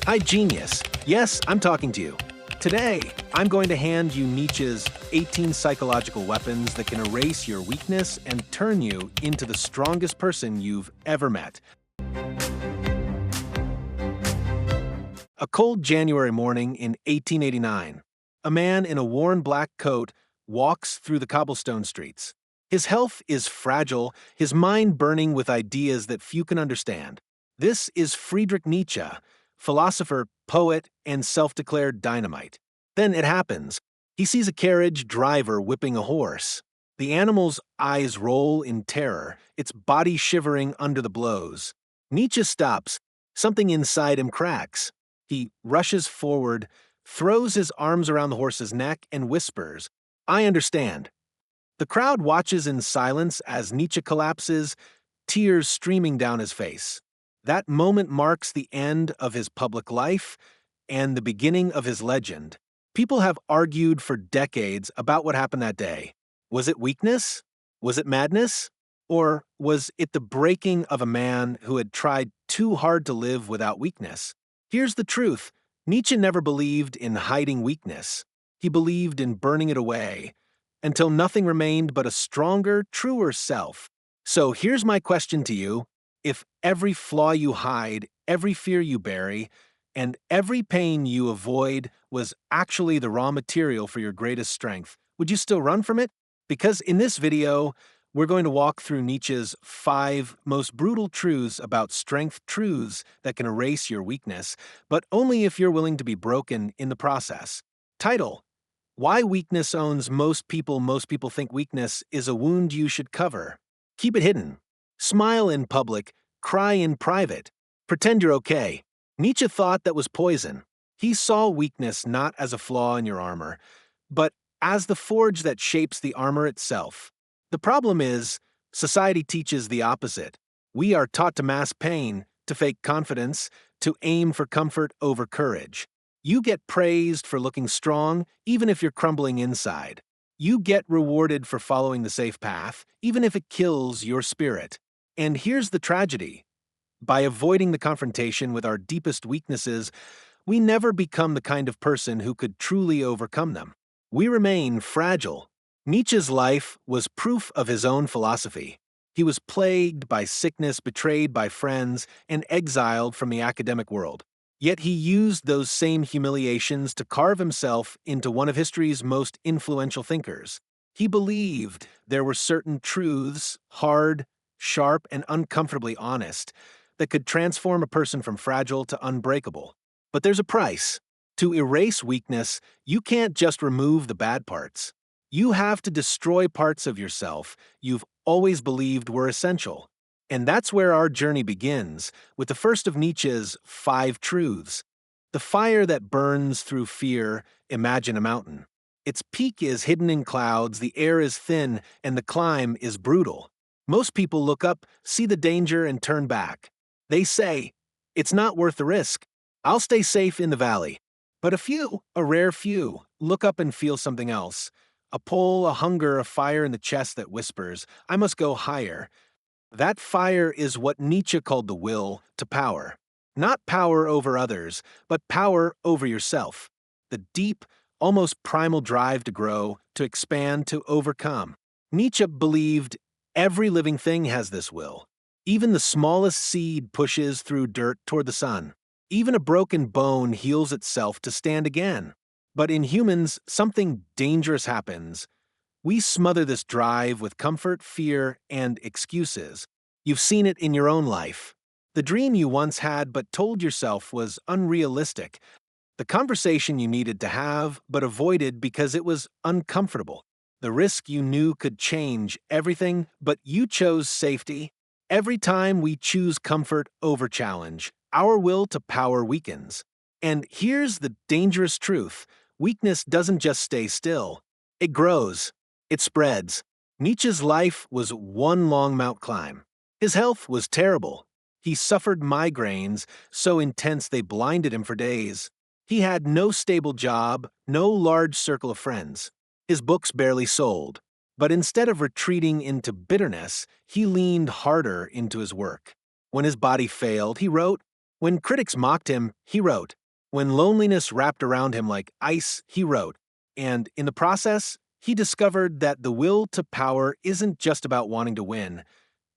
Hi, genius. Yes, I'm talking to you. Today, I'm going to hand you Nietzsche's 18 psychological weapons that can erase your weakness and turn you into the strongest person you've ever met. A cold January morning in 1889, a man in a worn black coat walks through the cobblestone streets. His health is fragile, his mind burning with ideas that few can understand. This is Friedrich Nietzsche, philosopher, poet, and self-declared dynamite. Then it happens. He sees a carriage driver whipping a horse. The animal's eyes roll in terror, its body shivering under the blows. Nietzsche stops. Something inside him cracks. He rushes forward, throws his arms around the horse's neck, and whispers, "I understand." The crowd watches in silence as Nietzsche collapses, tears streaming down his face. That moment marks the end of his public life and the beginning of his legend. People have argued for decades about what happened that day. Was it weakness? Was it madness? Or was it the breaking of a man who had tried too hard to live without weakness? Here's the truth. Nietzsche never believed in hiding weakness. He believed in burning it away, until nothing remained but a stronger, truer self. So here's my question to you. If every flaw you hide, every fear you bury, and every pain you avoid was actually the raw material for your greatest strength, would you still run from it? Because in this video, we're going to walk through Nietzsche's 5 most brutal truths about strength, truths that can erase your weakness, but only if you're willing to be broken in the process. Title: Why Weakness Owns Most People. Most people think weakness is a wound you should cover. Keep it hidden. Smile in public, cry in private. Pretend you're okay. Nietzsche thought that was poison. He saw weakness not as a flaw in your armor, but as the forge that shapes the armor itself. The problem is, society teaches the opposite. We are taught to mask pain, to fake confidence, to aim for comfort over courage. You get praised for looking strong, even if you're crumbling inside. You get rewarded for following the safe path, even if it kills your spirit. And here's the tragedy. By avoiding the confrontation with our deepest weaknesses, we never become the kind of person who could truly overcome them. We remain fragile. Nietzsche's life was proof of his own philosophy. He was plagued by sickness, betrayed by friends, and exiled from the academic world. Yet he used those same humiliations to carve himself into one of history's most influential thinkers. He believed there were certain truths, hard, sharp, and uncomfortably honest, that could transform a person from fragile to unbreakable. But there's a price. To erase weakness, you can't just remove the bad parts. You have to destroy parts of yourself you've always believed were essential. And that's where our journey begins, with the first of Nietzsche's 5 truths. The fire that burns through fear, imagine a mountain. Its peak is hidden in clouds, the air is thin, and the climb is brutal. Most people look up, see the danger, and turn back. They say, "It's not worth the risk. I'll stay safe in the valley." But a few, a rare few, look up and feel something else. A pull, a hunger, a fire in the chest that whispers, "I must go higher." That fire is what Nietzsche called the will to power. Not power over others, but power over yourself. The deep, almost primal drive to grow, to expand, to overcome. Nietzsche believed every living thing has this will. Even the smallest seed pushes through dirt toward the sun. Even a broken bone heals itself to stand again. But in humans, something dangerous happens. We smother this drive with comfort, fear, and excuses. You've seen it in your own life. The dream you once had but told yourself was unrealistic. The conversation you needed to have but avoided because it was uncomfortable. The risk you knew could change everything, but you chose safety. Every time we choose comfort over challenge, our will to power weakens. And here's the dangerous truth. Weakness doesn't just stay still. It grows. It spreads. Nietzsche's life was one long mountain climb. His health was terrible. He suffered migraines so intense they blinded him for days. He had no stable job, no large circle of friends. His books barely sold. But instead of retreating into bitterness, he leaned harder into his work. When his body failed, he wrote, When critics mocked him, he wrote. When loneliness wrapped around him like ice, he wrote. And in the process, he discovered that the will to power isn't just about wanting to win.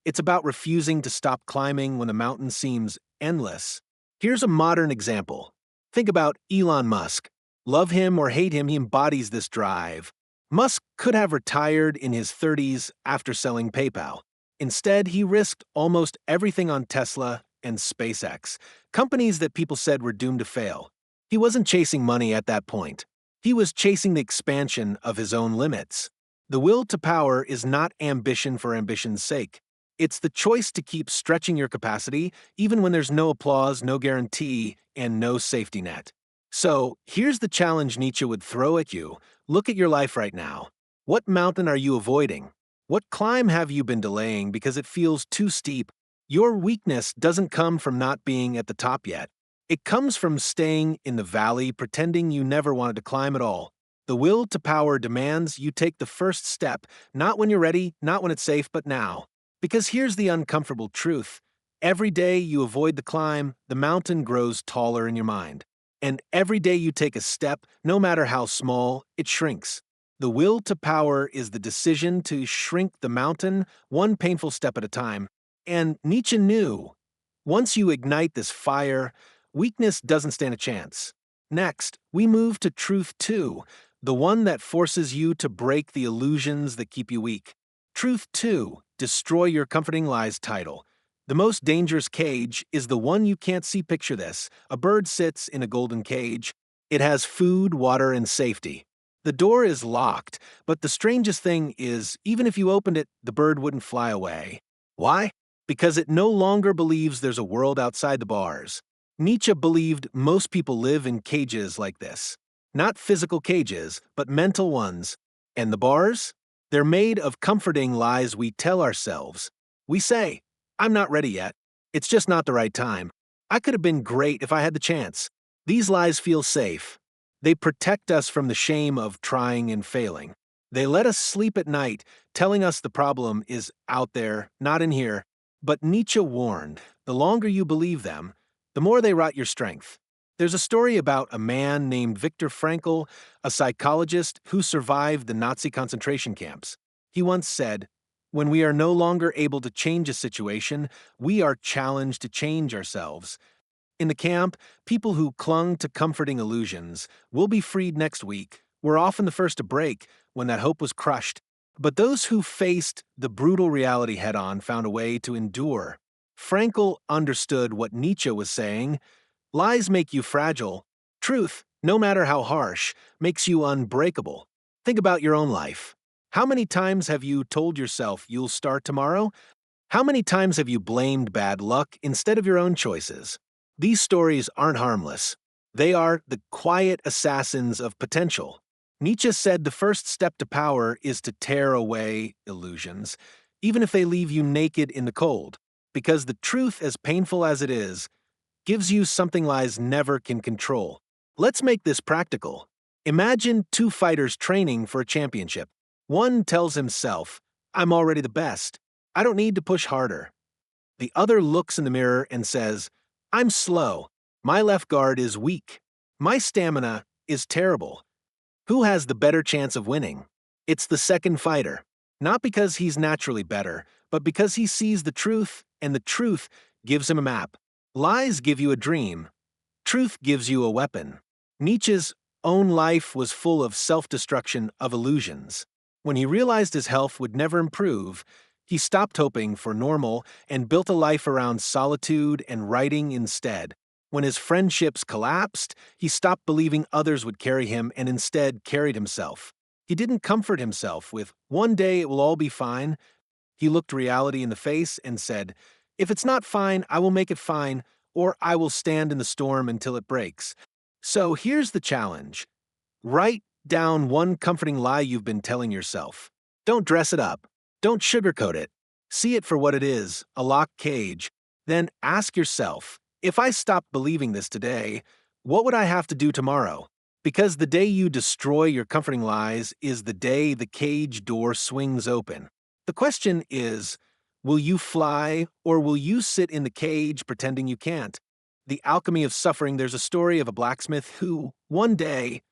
It's about refusing to stop climbing when the mountain seems endless. Here's a modern example. Think about Elon Musk. Love him or hate him, he embodies this drive. Musk could have retired in his 30s after selling PayPal. Instead, he risked almost everything on Tesla and SpaceX, companies that people said were doomed to fail. He wasn't chasing money at that point. He was chasing the expansion of his own limits. The will to power is not ambition for ambition's sake. It's the choice to keep stretching your capacity even when there's no applause, no guarantee, and no safety net. So, here's the challenge Nietzsche would throw at you. Look at your life right now. What mountain are you avoiding? What climb have you been delaying because it feels too steep? Your weakness doesn't come from not being at the top yet. It comes from staying in the valley pretending you never wanted to climb at all. The will to power demands you take the first step, not when you're ready, not when it's safe, but now. Because here's the uncomfortable truth. Every day you avoid the climb, the mountain grows taller in your mind. And every day you take a step, no matter how small, it shrinks. The will to power is the decision to shrink the mountain one painful step at a time. And Nietzsche knew, once you ignite this fire, weakness doesn't stand a chance. Next, we move to truth 2, the one that forces you to break the illusions that keep you weak. Truth 2, Destroy Your Comforting Lies title. The most dangerous cage is the one you can't see. Picture this. A bird sits in a golden cage. It has food, water, and safety. The door is locked, but the strangest thing is, even if you opened it, the bird wouldn't fly away. Why? Because it no longer believes there's a world outside the bars. Nietzsche believed most people live in cages like this. Not physical cages, but mental ones. And the bars? They're made of comforting lies we tell ourselves. We say, I'm not ready yet. It's just not the right time. I could have been great if I had the chance. These lies feel safe. They protect us from the shame of trying and failing. They let us sleep at night, telling us the problem is out there, not in here. But Nietzsche warned, the longer you believe them, the more they rot your strength. There's a story about a man named Viktor Frankl, a psychologist who survived the Nazi concentration camps. He once said, when we are no longer able to change a situation, we are challenged to change ourselves. In the camp, people who clung to comforting illusions will be freed next week were often the first to break when that hope was crushed. But those who faced the brutal reality head-on found a way to endure. Frankl understood what Nietzsche was saying. Lies make you fragile. Truth, no matter how harsh, makes you unbreakable. Think about your own life. How many times have you told yourself you'll start tomorrow? How many times have you blamed bad luck instead of your own choices? These stories aren't harmless. They are the quiet assassins of potential. Nietzsche said the first step to power is to tear away illusions, even if they leave you naked in the cold, because the truth, as painful as it is, gives you something lies never can control. Let's make this practical. Imagine two fighters training for a championship. One tells himself, I'm already the best. I don't need to push harder. The other looks in the mirror and says, I'm slow. My left guard is weak. My stamina is terrible. Who has the better chance of winning? It's the second fighter. Not because he's naturally better, but because he sees the truth, and the truth gives him a map. Lies give you a dream. Truth gives you a weapon. Nietzsche's own life was full of self-destruction of illusions. When he realized his health would never improve, he stopped hoping for normal and built a life around solitude and writing instead. When his friendships collapsed, he stopped believing others would carry him and instead carried himself. He didn't comfort himself with, one day it will all be fine. He looked reality in the face and said, if it's not fine, I will make it fine, or I will stand in the storm until it breaks. So here's the challenge. Write down one comforting lie you've been telling yourself. Don't dress it up. Don't sugarcoat it. See it for what it is, a locked cage. Then ask yourself, if I stopped believing this today, what would I have to do tomorrow? Because the day you destroy your comforting lies is the day the cage door swings open. The question is, will you fly or will you sit in the cage pretending you can't? The Alchemy of Suffering, there's a story of a blacksmith who, one day,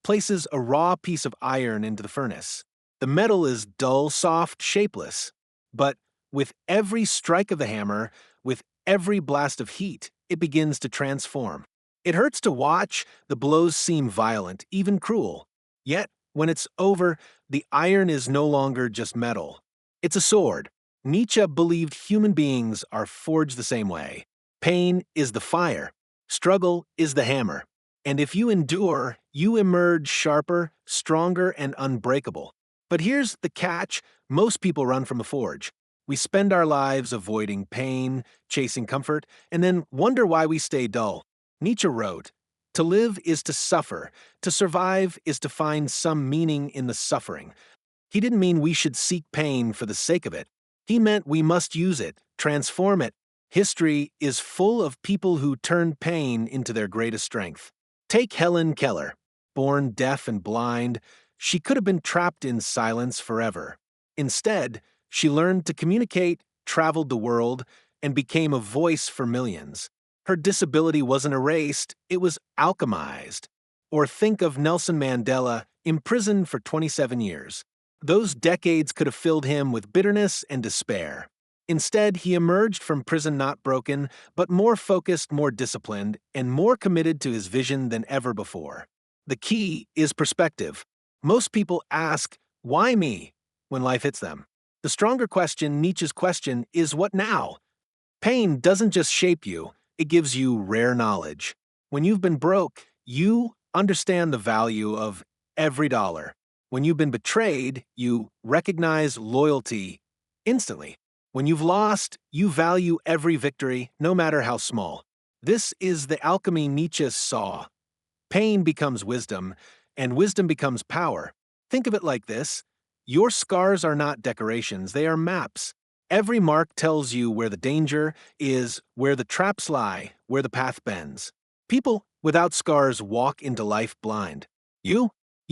places a raw piece of iron into the furnace. The metal is dull, soft, shapeless. But with every strike of the hammer, with every blast of heat, it begins to transform. It hurts to watch, the blows seem violent, even cruel. Yet, when it's over, the iron is no longer just metal. It's a sword. Nietzsche believed human beings are forged the same way. Pain is the fire. Struggle is the hammer. And if you endure, you emerge sharper, stronger, and unbreakable. But here's the catch: most people run from a forge. We spend our lives avoiding pain, chasing comfort, and then wonder why we stay dull. Nietzsche wrote, "To live is to suffer. To survive is to find some meaning in the suffering." He didn't mean we should seek pain for the sake of it. He meant we must use it, transform it. History is full of people who turned pain into their greatest strength. Take Helen Keller. Born deaf and blind, she could have been trapped in silence forever. Instead, she learned to communicate, traveled the world, and became a voice for millions. Her disability wasn't erased, it was alchemized. Or think of Nelson Mandela, imprisoned for 27 years. Those decades could have filled him with bitterness and despair. Instead, he emerged from prison not broken, but more focused, more disciplined, and more committed to his vision than ever before. The key is perspective. Most people ask, "Why me?" when life hits them. The stronger question, Nietzsche's question, is what now? Pain doesn't just shape you, it gives you rare knowledge. When you've been broke, you understand the value of every dollar. When you've been betrayed, you recognize loyalty instantly. When you've lost, you value every victory, no matter how small. This is the alchemy Nietzsche saw. Pain becomes wisdom, and wisdom becomes power. Think of it like this: your scars are not decorations, they are maps. Every mark tells you where the danger is, where the traps lie, where the path bends. People without scars walk into life blind. You've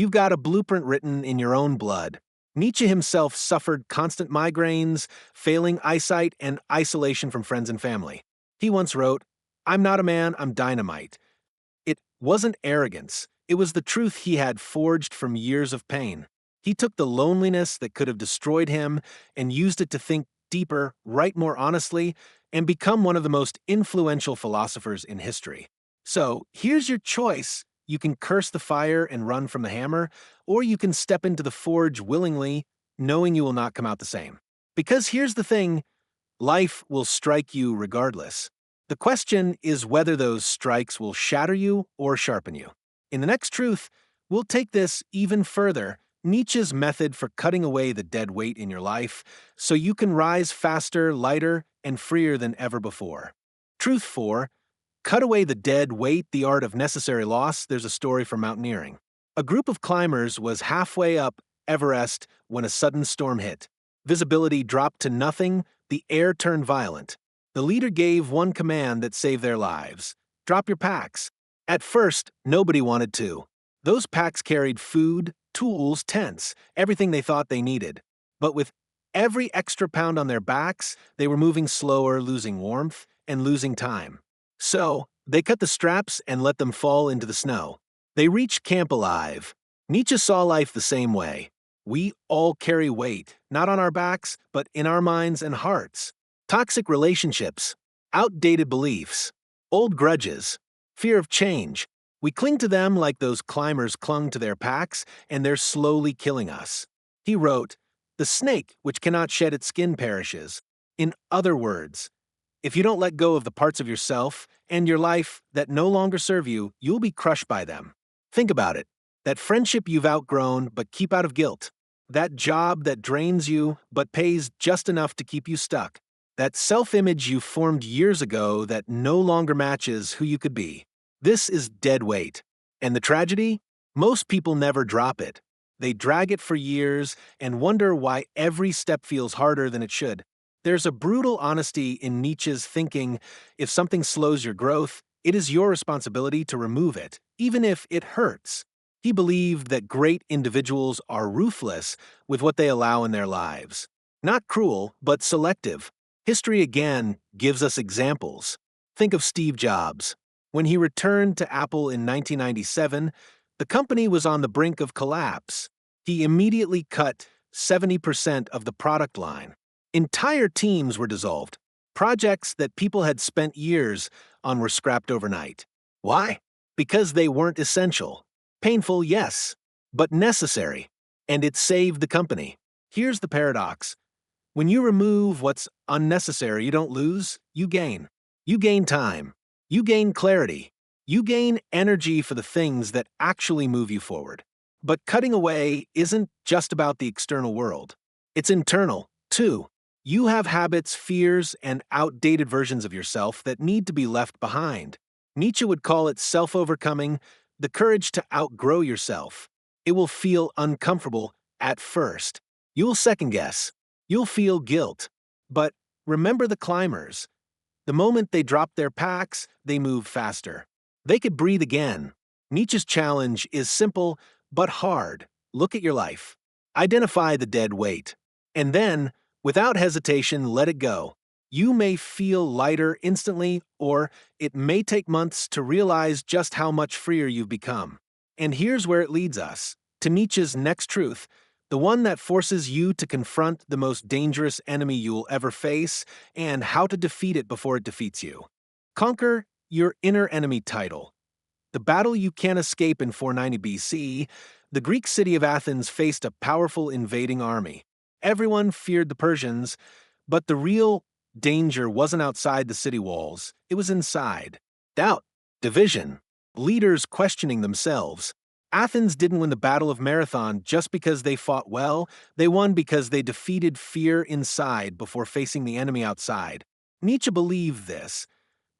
got a blueprint written in your own blood. Nietzsche himself suffered constant migraines, failing eyesight, and isolation from friends and family. He once wrote, "I'm not a man, I'm dynamite." It wasn't arrogance, it was the truth he had forged from years of pain. He took the loneliness that could have destroyed him and used it to think deeper, write more honestly, and become one of the most influential philosophers in history. So, here's your choice. You can curse the fire and run from the hammer, or you can step into the forge willingly, knowing you will not come out the same. Because here's the thing: life will strike you regardless. The question is whether those strikes will shatter you or sharpen you. In the next truth, we'll take this even further: Nietzsche's method for cutting away the dead weight in your life so you can rise faster, lighter, and freer than ever before. Truth 4. Cut away the dead weight, the art of necessary loss. There's a story from mountaineering. A group of climbers was halfway up Everest when a sudden storm hit. Visibility dropped to nothing, the air turned violent. The leader gave one command that saved their lives: drop your packs. At first, nobody wanted to. Those packs carried food, tools, tents, everything they thought they needed. But with every extra pound on their backs, they were moving slower, losing warmth, and losing time. So, they cut the straps and let them fall into the snow. They reached camp alive. Nietzsche saw life the same way. We all carry weight, not on our backs, but in our minds and hearts. Toxic relationships, outdated beliefs, old grudges, fear of change. We cling to them like those climbers clung to their packs, and they're slowly killing us. He wrote, "The snake which cannot shed its skin perishes." In other words, if you don't let go of the parts of yourself and your life that no longer serve you, you'll be crushed by them. Think about it. That friendship you've outgrown but keep out of guilt. That job that drains you but pays just enough to keep you stuck. That self-image you formed years ago that no longer matches who you could be. This is dead weight. And the tragedy? Most people never drop it. They drag it for years and wonder why every step feels harder than it should. There's a brutal honesty in Nietzsche's thinking: if something slows your growth, it is your responsibility to remove it, even if it hurts. He believed that great individuals are ruthless with what they allow in their lives. Not cruel, but selective. History again gives us examples. Think of Steve Jobs. When he returned to Apple in 1997, the company was on the brink of collapse. He immediately cut 70% of the product line. Entire teams were dissolved. Projects that people had spent years on were scrapped overnight. Why? Because they weren't essential. Painful, yes, but necessary. And it saved the company. Here's the paradox. When you remove what's unnecessary, you don't lose, you gain. You gain time. You gain clarity. You gain energy for the things that actually move you forward. But cutting away isn't just about the external world. It's internal, too. You have habits, fears, and outdated versions of yourself that need to be left behind. Nietzsche would call it self-overcoming, the courage to outgrow yourself. It will feel uncomfortable at first. You'll second-guess. You'll feel guilt. But remember the climbers. The moment they drop their packs, they move faster. They could breathe again. Nietzsche's challenge is simple but hard. Look at your life. Identify the dead weight. And then, without hesitation, let it go. You may feel lighter instantly, or it may take months to realize just how much freer you've become. And here's where it leads us, to Nietzsche's next truth, the one that forces you to confront the most dangerous enemy you'll ever face and how to defeat it before it defeats you. Conquer your inner enemy title. The battle you can't escape in 490 BC, the Greek city of Athens faced a powerful invading army. Everyone feared the Persians, but the real danger wasn't outside the city walls, it was inside. Doubt, division, leaders questioning themselves. Athens didn't win the Battle of Marathon just because they fought well, they won because they defeated fear inside before facing the enemy outside. Nietzsche believed this.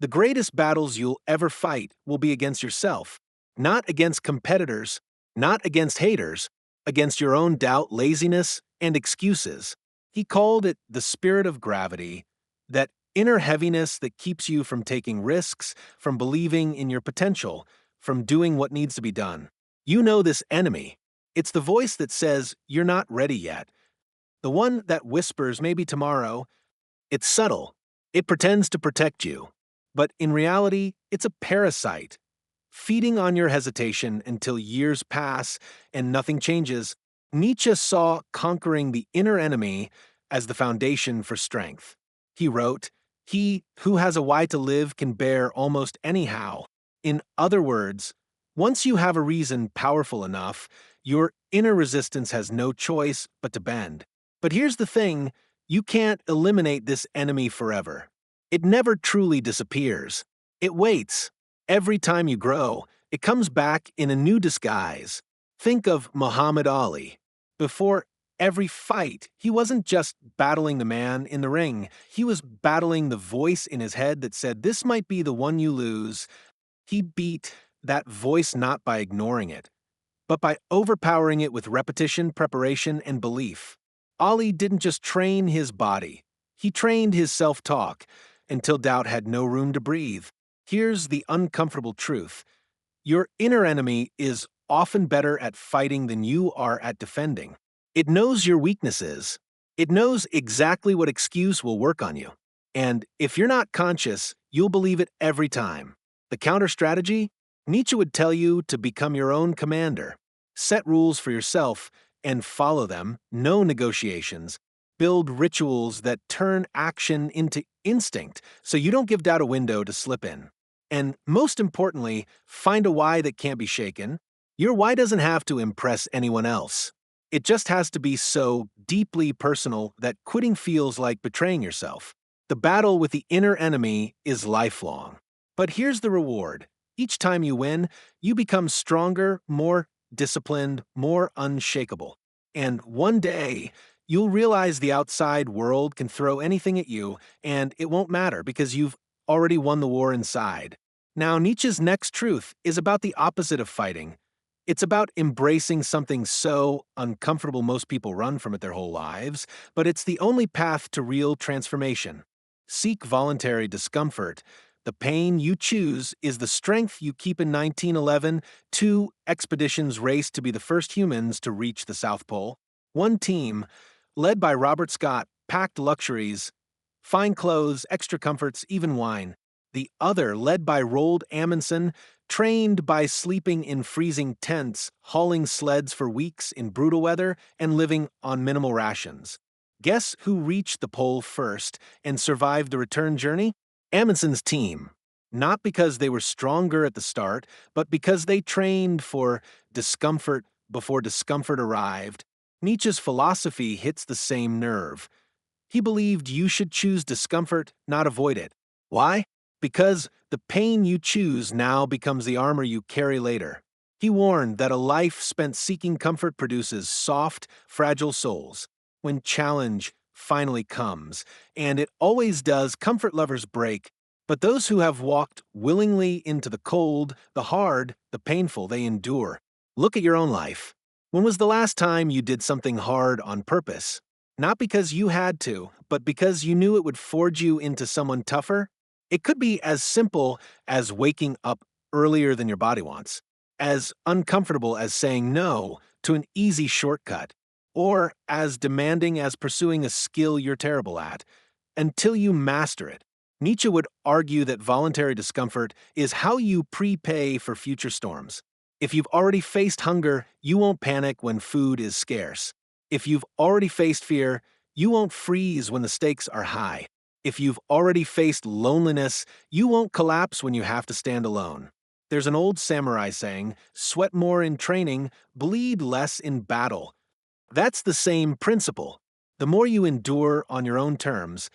The greatest battles you'll ever fight will be against yourself, not against competitors, not against haters, against your own doubt, laziness, and excuses. He called it the spirit of gravity, that inner heaviness that keeps you from taking risks, from believing in your potential, from doing what needs to be done. You know this enemy. It's the voice that says, "You're not ready yet." The one that whispers, "Maybe tomorrow." It's subtle. It pretends to protect you. But in reality, it's a parasite, feeding on your hesitation until years pass and nothing changes. Nietzsche saw conquering the inner enemy as the foundation for strength. He wrote, "He who has a why to live can bear almost anyhow." In other words, once you have a reason powerful enough, your inner resistance has no choice but to bend. But here's the thing, you can't eliminate this enemy forever. It never truly disappears. It waits. Every time you grow, it comes back in a new disguise. Think of Muhammad Ali. Before every fight, he wasn't just battling the man in the ring. He was battling the voice in his head that said, "This might be the one you lose." He beat that voice not by ignoring it, but by overpowering it with repetition, preparation, and belief. Ali didn't just train his body. He trained his self-talk until doubt had no room to breathe. Here's the uncomfortable truth. Your inner enemy is often better at fighting than you are at defending. It knows your weaknesses. It knows exactly what excuse will work on you. And if you're not conscious, you'll believe it every time. The counter strategy? Nietzsche would tell you to become your own commander. Set rules for yourself and follow them, no negotiations. Build rituals that turn action into instinct so you don't give doubt a window to slip in. And most importantly, find a why that can't be shaken. Your why doesn't have to impress anyone else. It just has to be so deeply personal that quitting feels like betraying yourself. The battle with the inner enemy is lifelong. But here's the reward. Each time you win, you become stronger, more disciplined, more unshakable. And one day, you'll realize the outside world can throw anything at you, and it won't matter because you've already won the war inside. Now, Nietzsche's next truth is about the opposite of fighting. It's about embracing something so uncomfortable most people run from it their whole lives, but it's the only path to real transformation. Seek voluntary discomfort. The pain you choose is the strength you keep. In 1911, 2 expeditions raced to be the first humans to reach the South Pole. One team, led by Robert Scott, packed luxuries, fine clothes, extra comforts, even wine. The other, led by Roald Amundsen, trained by sleeping in freezing tents, hauling sleds for weeks in brutal weather, and living on minimal rations. Guess who reached the pole first and survived the return journey? Amundsen's team. Not because they were stronger at the start, but because they trained for discomfort before discomfort arrived. Nietzsche's philosophy hits the same nerve. He believed you should choose discomfort, not avoid it. Why? Because the pain you choose now becomes the armor you carry later. He warned that a life spent seeking comfort produces soft, fragile souls. When challenge finally comes, and it always does, comfort lovers break. But those who have walked willingly into the cold, the hard, the painful, they endure. Look at your own life. When was the last time you did something hard on purpose? Not because you had to, but because you knew it would forge you into someone tougher? It could be as simple as waking up earlier than your body wants, as uncomfortable as saying no to an easy shortcut, or as demanding as pursuing a skill you're terrible at, until you master it. Nietzsche would argue that voluntary discomfort is how you prepay for future storms. If you've already faced hunger, you won't panic when food is scarce. If you've already faced fear, you won't freeze when the stakes are high. If you've already faced loneliness, you won't collapse when you have to stand alone. There's an old samurai saying, "Sweat more in training, bleed less in battle." That's the same principle. The more you endure on your own terms,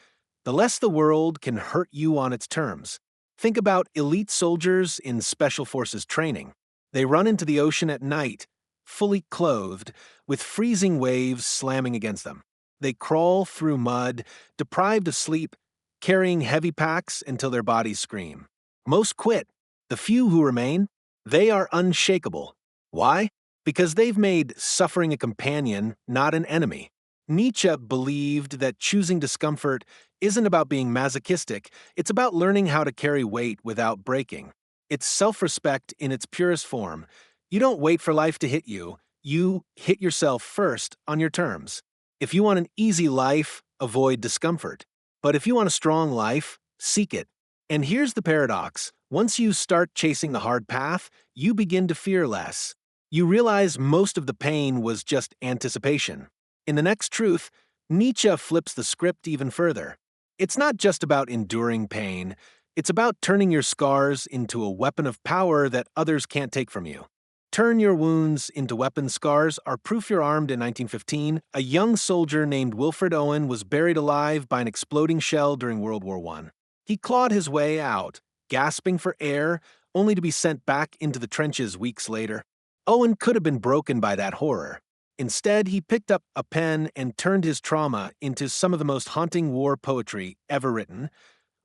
the less the world can hurt you on its terms. Think about elite soldiers in Special Forces training. They run into the ocean at night, fully clothed, with freezing waves slamming against them. They crawl through mud, deprived of sleep, carrying heavy packs until their bodies scream. Most quit. The few who remain, they are unshakable. Why? Because they've made suffering a companion, not an enemy. Nietzsche believed that choosing discomfort isn't about being masochistic, it's about learning how to carry weight without breaking. It's self-respect in its purest form. You don't wait for life to hit you, you hit yourself first on your terms. If you want an easy life, avoid discomfort. But if you want a strong life, seek it. And here's the paradox. Once you start chasing the hard path, you begin to fear less. You realize most of the pain was just anticipation. In the next truth, Nietzsche flips the script even further. It's not just about enduring pain, it's about turning your scars into a weapon of power that others can't take from you. Turn your wounds into weapon scars are proof you're armed in 1915. A young soldier named Wilfred Owen was buried alive by an exploding shell during World War I. He clawed his way out, gasping for air, only to be sent back into the trenches weeks later. Owen could have been broken by that horror. Instead, he picked up a pen and turned his trauma into some of the most haunting war poetry ever written,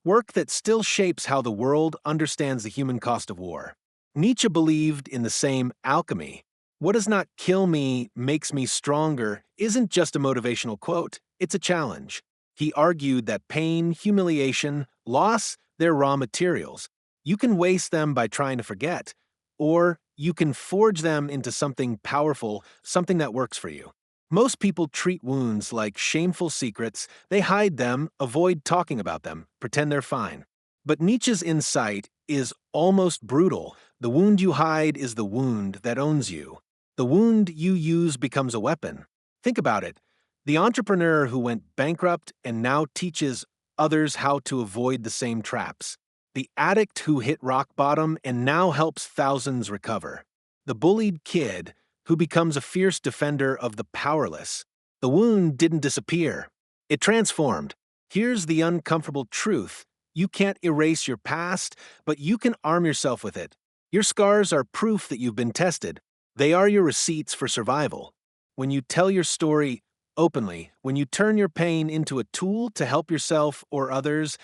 work that still shapes how the world understands the human cost of war. Nietzsche believed in the same alchemy. What does not kill me makes me stronger isn't just a motivational quote, it's a challenge. He argued that pain, humiliation, loss, they're raw materials. You can waste them by trying to forget, or you can forge them into something powerful, something that works for you. Most people treat wounds like shameful secrets. They hide them, avoid talking about them, pretend they're fine. But Nietzsche's insight is almost brutal. The wound you hide is the wound that owns you. The wound you use becomes a weapon. Think about it. The entrepreneur who went bankrupt and now teaches others how to avoid the same traps. The addict who hit rock bottom and now helps thousands recover. The bullied kid who becomes a fierce defender of the powerless. The wound didn't disappear. It transformed. Here's the uncomfortable truth. You can't erase your past, but you can arm yourself with it. Your scars are proof that you've been tested. They are your receipts for survival. When you tell your story openly, when you turn your pain into a tool to help yourself or others,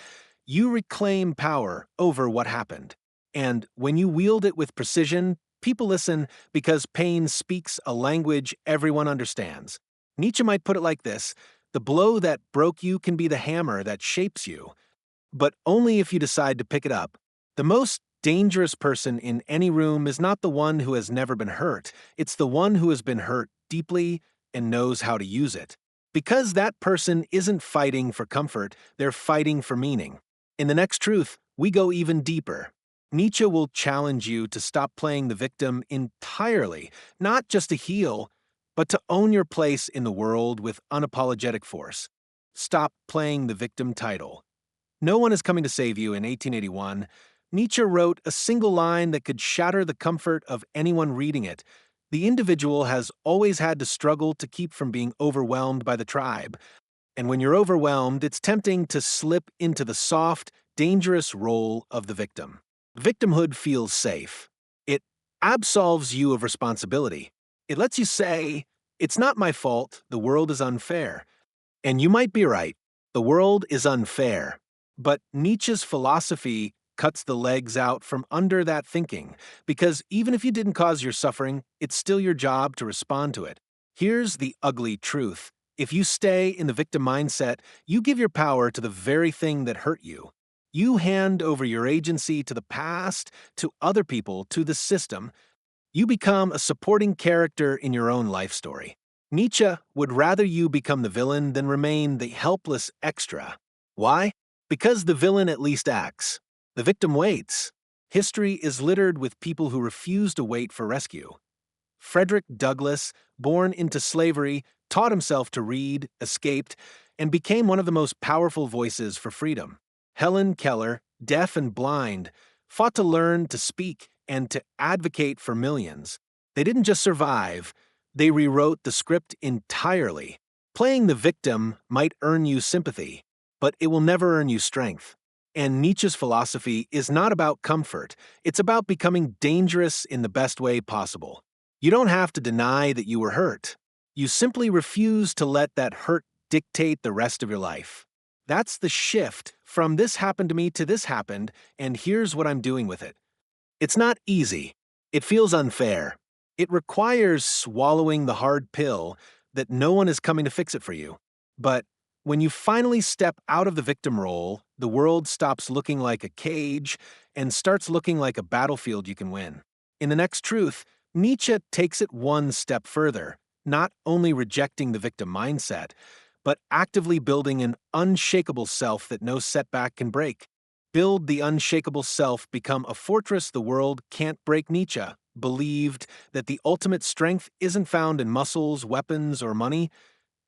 you reclaim power over what happened. And when you wield it with precision, people listen because pain speaks a language everyone understands. Nietzsche might put it like this: the blow that broke you can be the hammer that shapes you, but only if you decide to pick it up. The most dangerous person in any room is not the one who has never been hurt. It's the one who has been hurt deeply and knows how to use it. Because that person isn't fighting for comfort, they're fighting for meaning. In the next truth, we go even deeper. Nietzsche will challenge you to stop playing the victim entirely, not just to heal, but to own your place in the world with unapologetic force. Stop playing the victim title. No One is Coming to Save You in 1881, Nietzsche wrote a single line that could shatter the comfort of anyone reading it. The individual has always had to struggle to keep from being overwhelmed by the tribe. And when you're overwhelmed, it's tempting to slip into the soft, dangerous role of the victim. Victimhood feels safe. It absolves you of responsibility. It lets you say, "It's not my fault, the world is unfair." And you might be right, the world is unfair. But Nietzsche's philosophy cuts the legs out from under that thinking, because even if you didn't cause your suffering, it's still your job to respond to it. Here's the ugly truth. If you stay in the victim mindset, you give your power to the very thing that hurt you. You hand over your agency to the past, to other people, to the system. You become a supporting character in your own life story. Nietzsche would rather you become the villain than remain the helpless extra. Why? Because the villain at least acts. The victim waits. History is littered with people who refuse to wait for rescue. Frederick Douglass, born into slavery, taught himself to read, escaped, and became one of the most powerful voices for freedom. Helen Keller, deaf and blind, fought to learn to speak and to advocate for millions. They didn't just survive, they rewrote the script entirely. Playing the victim might earn you sympathy, but it will never earn you strength. And Nietzsche's philosophy is not about comfort, it's about becoming dangerous in the best way possible. You don't have to deny that you were hurt. You simply refuse to let that hurt dictate the rest of your life. That's the shift from "this happened to me" to "this happened, and here's what I'm doing with it." It's not easy. It feels unfair. It requires swallowing the hard pill that no one is coming to fix it for you. But when you finally step out of the victim role, the world stops looking like a cage and starts looking like a battlefield you can win. In the next truth, Nietzsche takes it one step further, not only rejecting the victim mindset, but actively building an unshakable self that no setback can break. Build the unshakable self, become a fortress the world can't break. Nietzsche believed that the ultimate strength isn't found in muscles, weapons, or money.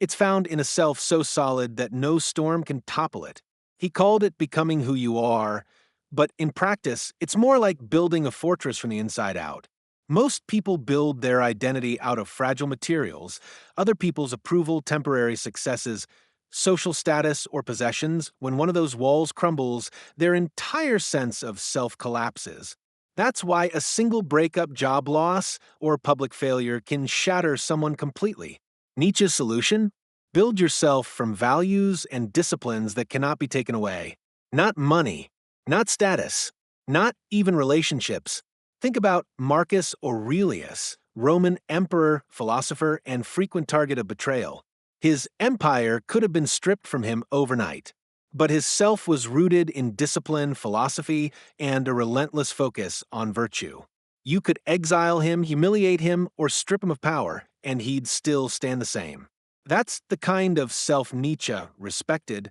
It's found in a self so solid that no storm can topple it. He called it becoming who you are, but in practice, it's more like building a fortress from the inside out. Most people build their identity out of fragile materials, other people's approval, temporary successes, social status, or possessions. When one of those walls crumbles, their entire sense of self collapses. That's why a single breakup, job loss, or public failure can shatter someone completely. Nietzsche's solution? Build yourself from values and disciplines that cannot be taken away. Not money, not status, not even relationships. Think about Marcus Aurelius, Roman emperor, philosopher, and frequent target of betrayal. His empire could have been stripped from him overnight, but his self was rooted in discipline, philosophy, and a relentless focus on virtue. You could exile him, humiliate him, or strip him of power, and he'd still stand the same. That's the kind of self Nietzsche respected,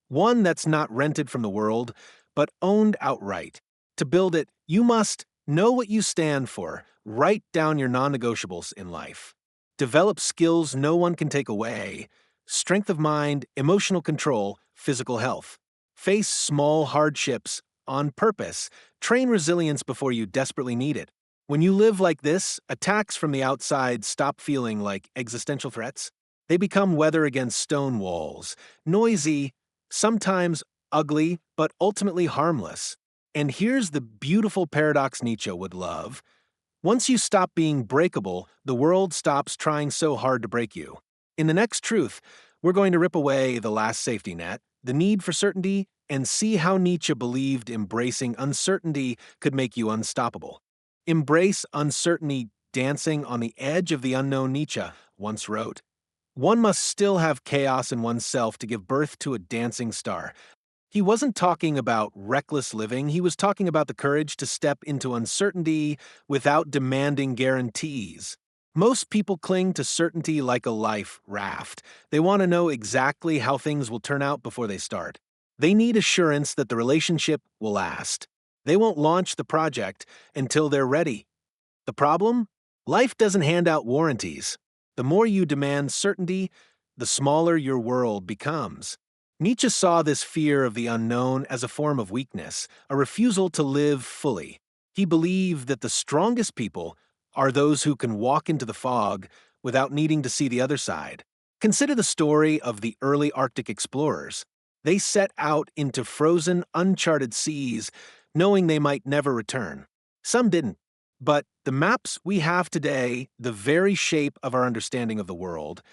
one that's not rented from the world, but owned outright. To build it, you must know what you stand for, write down your non-negotiables in life. Develop skills no one can take away: strength of mind, emotional control, physical health. Face small hardships on purpose. Train resilience before you desperately need it. When you live like this, attacks from the outside stop feeling like existential threats. They become weather against stone walls, noisy, sometimes ugly, but ultimately harmless. And here's the beautiful paradox Nietzsche would love. Once you stop being breakable, the world stops trying so hard to break you. In the next truth, we're going to rip away the last safety net, the need for certainty, and see how Nietzsche believed embracing uncertainty could make you unstoppable. Embrace uncertainty, dancing on the edge of the unknown. Nietzsche once wrote, "One must still have chaos in oneself to give birth to a dancing star." He wasn't talking about reckless living, he was talking about the courage to step into uncertainty without demanding guarantees. Most people cling to certainty like a life raft. They want to know exactly how things will turn out before they start. They need assurance that the relationship will last. They won't launch the project until they're ready. The problem? Life doesn't hand out warranties. The more you demand certainty, the smaller your world becomes. Nietzsche saw this fear of the unknown as a form of weakness, a refusal to live fully. He believed that the strongest people are those who can walk into the fog without needing to see the other side. Consider the story of the early Arctic explorers. They set out into frozen, uncharted seas, knowing they might never return. Some didn't. But the maps we have today, the very shape of our understanding of the world,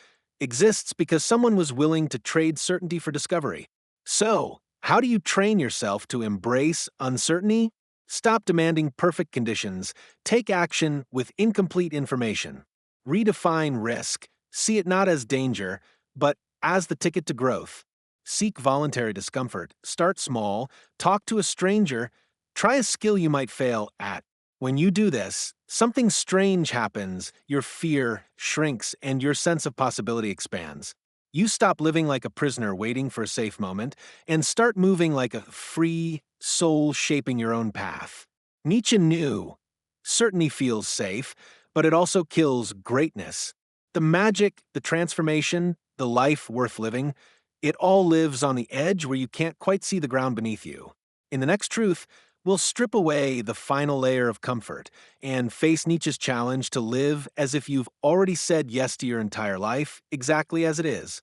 exists because someone was willing to trade certainty for discovery. So, how do you train yourself to embrace uncertainty? Stop demanding perfect conditions. Take action with incomplete information. Redefine risk. See it not as danger, but as the ticket to growth. Seek voluntary discomfort. Start small. Talk to a stranger. Try a skill you might fail at. When you do this, something strange happens, your fear shrinks, and your sense of possibility expands. You stop living like a prisoner waiting for a safe moment and start moving like a free soul shaping your own path. Nietzsche knew certainty feels safe, but it also kills greatness. The magic, the transformation, the life worth living, it all lives on the edge where you can't quite see the ground beneath you. In the next truth, we'll strip away the final layer of comfort and face Nietzsche's challenge to live as if you've already said yes to your entire life, exactly as it is.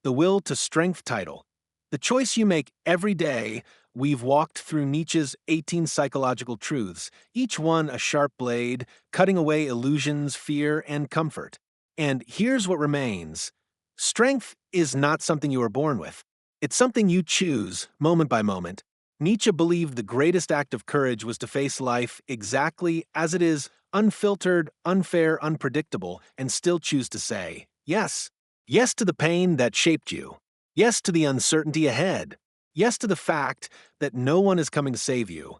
The will to strength title. The choice you make every day. We've walked through Nietzsche's 18 psychological truths, each one a sharp blade, cutting away illusions, fear, and comfort. And here's what remains. Strength is not something you are born with. It's something you choose, moment by moment. Nietzsche believed the greatest act of courage was to face life exactly as it is, unfiltered, unfair, unpredictable, and still choose to say, yes. Yes to the pain that shaped you. Yes to the uncertainty ahead. Yes to the fact that no one is coming to save you.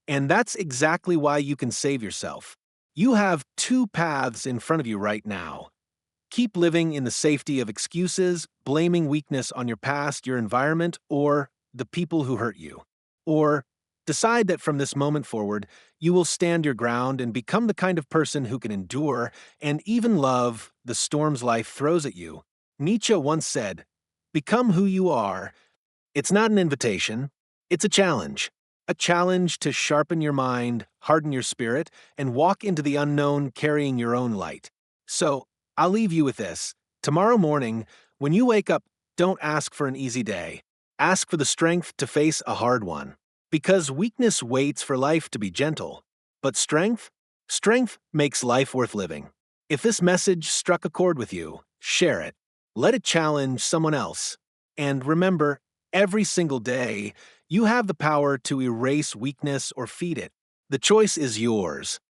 And that's exactly why you can save yourself. You have two paths in front of you right now. Keep living in the safety of excuses, blaming weakness on your past, your environment, or the people who hurt you. Or decide that from this moment forward, you will stand your ground and become the kind of person who can endure and even love the storms life throws at you. Nietzsche once said, "Become who you are." It's not an invitation, it's a challenge. A challenge to sharpen your mind, harden your spirit, and walk into the unknown carrying your own light. So, I'll leave you with this. Tomorrow morning, when you wake up, don't ask for an easy day. Ask for the strength to face a hard one. Because weakness waits for life to be gentle. But strength makes life worth living. If this message struck a chord with you, share it. Let it challenge someone else. And remember, every single day, you have the power to erase weakness or feed it. The choice is yours.